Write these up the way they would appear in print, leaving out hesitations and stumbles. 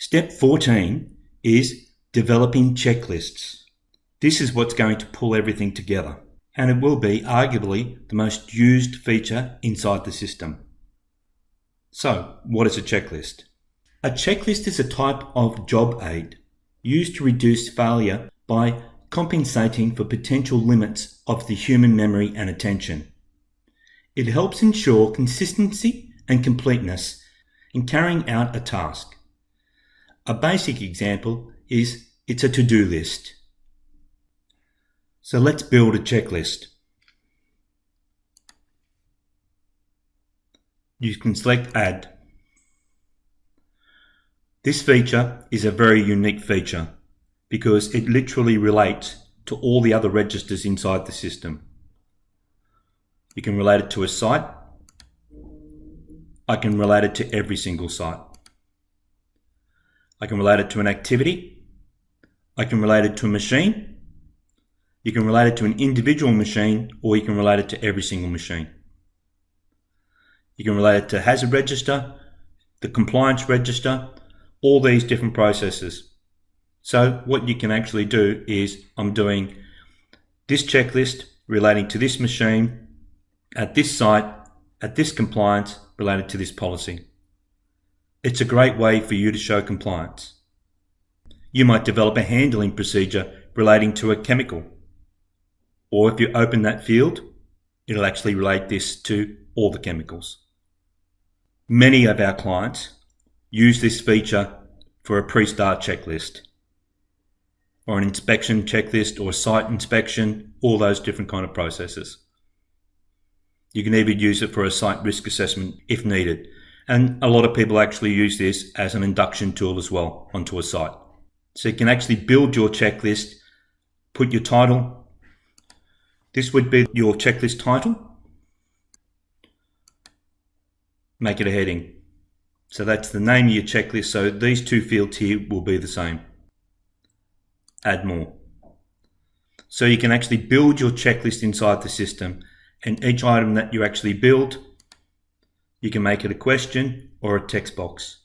Step 14 is developing checklists. This is what's going to pull everything together, and it will be arguably the most used feature inside the system. So, what is a checklist? A checklist is a type of job aid used to reduce failure by compensating for potential limits of the human memory and attention. It helps ensure consistency and completeness in carrying out a task. A basic example is it's a to-do list. So let's build a checklist. You can select Add. This feature is a very unique feature because it literally relates to all the other registers inside the system. You can relate it to a site. I can relate it to every single site. I can relate it to an activity. I can relate it to a machine. You can relate it to an individual machine, or you can relate it to every single machine. You can relate it to hazard register, the compliance register, all these different processes. So what you can actually do is I'm doing this checklist relating to this machine at this site, at this compliance related to this policy. It's a great way for you to show compliance. You might develop a handling procedure relating to a chemical. Or if you open that field, it'll actually relate this to all the chemicals. Many of our clients use this feature for a pre-start checklist, or an inspection checklist, or a site inspection, all those different kind of processes. You can even use it for a site risk assessment if needed. And a lot of people actually use this as an induction tool as well onto a site. So you can actually build your checklist, put your title. This would be your checklist title. Make it a heading. So that's the name of your checklist. So these two fields here will be the same. Add more. So you can actually build your checklist inside the system, and each item that you actually build, you can make it a question or a text box.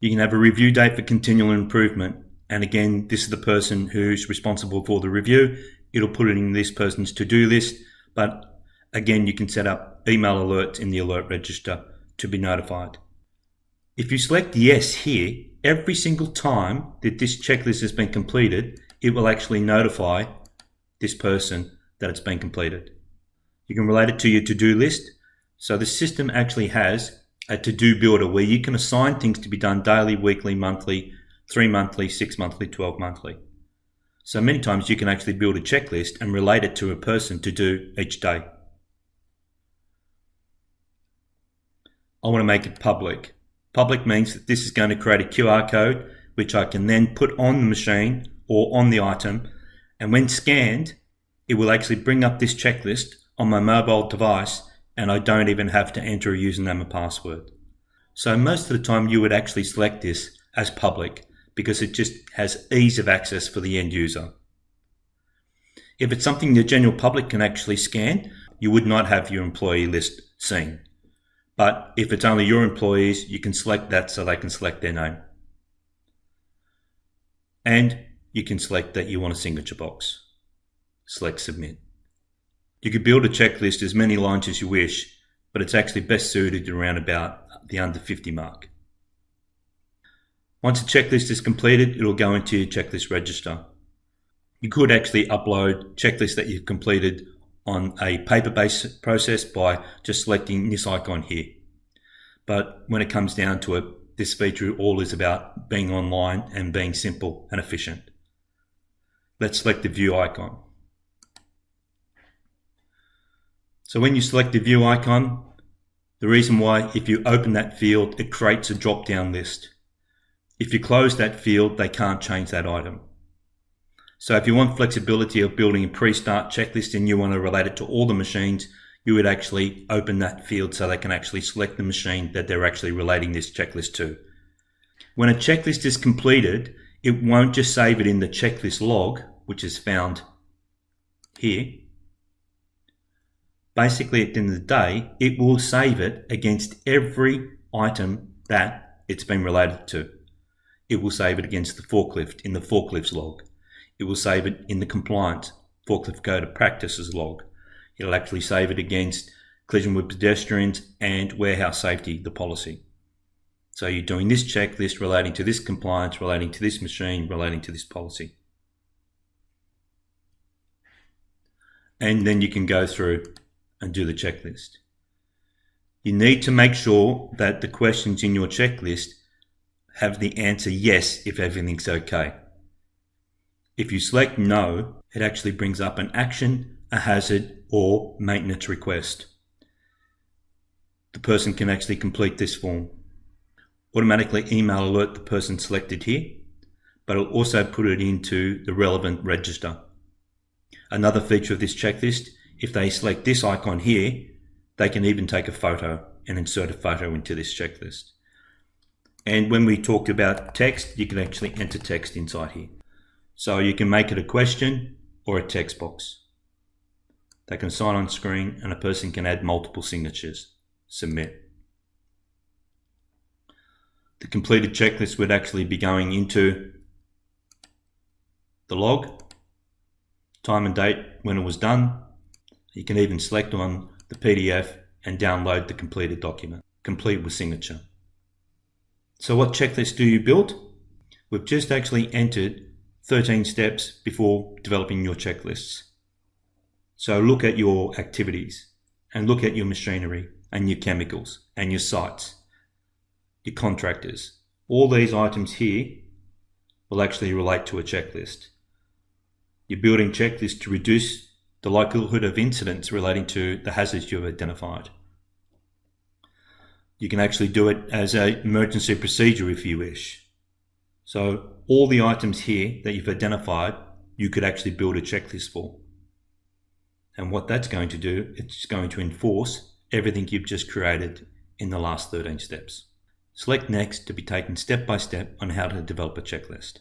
You can have a review date for continual improvement. And again, this is the person who's responsible for the review. It'll put it in this person's to-do list. But again, you can set up email alerts in the alert register to be notified. If you select yes here, every single time that this checklist has been completed, it will actually notify this person that it's been completed. You can relate it to your to-do list. So the system actually has a to-do builder where you can assign things to be done daily, weekly, monthly, 3 monthly, 6 monthly, 12 monthly. So many times you can actually build a checklist and relate it to a person to do each day. I want to make it public. Public means that this is going to create a QR code which I can then put on the machine or on the item, and when scanned, it will actually bring up this checklist on my mobile device, and I don't even have to enter a username and password. So most of the time you would actually select this as public because it just has ease of access for the end user. If it's something the general public can actually scan, you would not have your employee list seen. But if it's only your employees, you can select that so they can select their name. And you can select that you want a signature box. Select Submit. You could build a checklist as many lines as you wish, but it's actually best suited around about the under 50 mark. Once a checklist is completed, it'll go into your checklist register. You could actually upload checklists that you've completed on a paper-based process by just selecting this icon here. But when it comes down to it, this feature all is about being online and being simple and efficient. Let's select the view icon. So when you select the view icon, the reason why, if you open that field, it creates a drop-down list. If you close that field, they can't change that item. So if you want flexibility of building a pre-start checklist and you want to relate it to all the machines, you would actually open that field so they can actually select the machine that they're actually relating this checklist to. When a checklist is completed, it won't just save it in the checklist log, which is found here. basically at the end of the day, it will save it against every item that it's been related to. It will save it against the forklift in the forklifts log. It will save it in the compliance forklift code of practices log. It'll actually save it against collision with pedestrians and warehouse safety, the policy. So you're doing this checklist relating to this compliance, relating to this machine, relating to this policy. And then you can go through and do the checklist. You need to make sure that the questions in your checklist have the answer yes if everything's okay. If you select no, it actually brings up an action, a hazard, or maintenance request. The person can actually complete this form. Automatically email alert the person selected here, but it'll also put it into the relevant register. Another feature of this checklist, if they select this icon here, they can even take a photo and insert a photo into this checklist. And when we talked about text, you can actually enter text inside here. So you can make it a question or a text box. They can sign on screen and a person can add multiple signatures. Submit. The completed checklist would actually be going into the log, time and date when it was done. You can even select on the PDF and download the completed document, complete with signature. So what checklist do you build? We've just actually entered 13 steps before developing your checklists. So look at your activities and look at your machinery and your chemicals and your sites, your contractors. All these items here will actually relate to a checklist. You're building checklists to reduce the likelihood of incidents relating to the hazards you've identified. You can actually do it as an emergency procedure if you wish. So all the items here that you've identified, you could actually build a checklist for. And what that's going to do, it's going to enforce everything you've just created in the last 13 steps. Select Next to be taken step by step on how to develop a checklist.